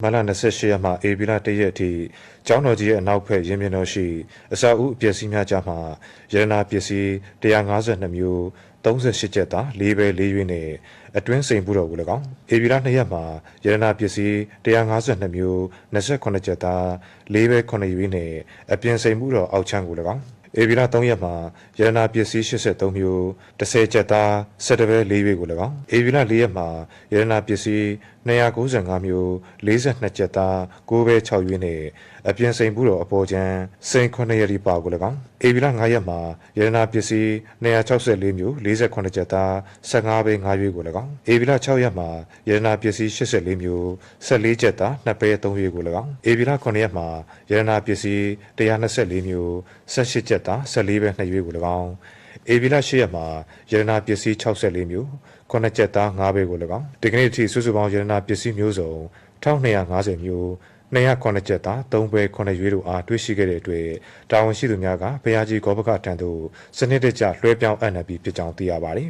မလ28ရက်မှဧပြီလ1ရက်အထိကျောင်းတော်ကြီးရဲ့အနောက်ဘက်ရင်းမြစ်တော်ရှိအစာအုပ်အပျက်စီးများကြားမှာရတနာပစ္စည်း152မျိုး38ကျပ်သား4ပဲ4ရွေးနဲ့အတွင်းစိန်ပူတော်ကို၎င်းဧပြီလ2ရက်မှာရတနာပစ္စည်း152မျိုး28ကျပ်သား4ပဲ9ရွေးနဲ့အပြင်စိန်ပူတော်အောက်ချမ်းကို၎င်းဧပြီလ3ရက်မှာရတနာပစ္စည်း83မျိုး10ကျပ်သား17ပဲ4ရွေးကို၎င်းဧပြီလ4ရက်မှာရတနာပစ္စည်း295မျိုး42ကျပ်သား9ပဲ6ရွေးနဲ့အပြင်စိန်ပူတော်အပေါ်ချမ်းစိန်9ရက်ဒီပါကို၎င်းဧပြီလ5ရက်မှာရတနာပစ္စည်း264မျိုး48ကျပ်သား15ပဲ9ရွေးကို၎င်းဧပြီလ6ရက်မှာရတနာပစ္စည်း84မျိုး14ကျပ်သား2ပဲ3ရွေးကို၎င်းဧပြီလ9ရက်မှာရတနာပစ္စည်း124မျိုး18ကျပ်သား14ပဲ2ရွေးကို၎င်းဧပြီလ10ရက်မှာရတနာပစ္စည်း64မျိုး9ကျပ်သား5ပဲကို၎င်းဒီကနေ့အထိစုစုပေါင်းရတနာပစ္စည်းမျိုးစုံ1250မျိုး209ကျပ်သား3ပဲ9ရွေးတို့အားတွေ့ရှိခဲ့တဲ့အတွက်တာဝန်ရှိသူများကဘုရားကြီးဂောဘကထံသို့စနစ်တကျလွှဲပြောင်းအပ်နှံပြီးဖြစ်ကြောင်းသိရပါတယ်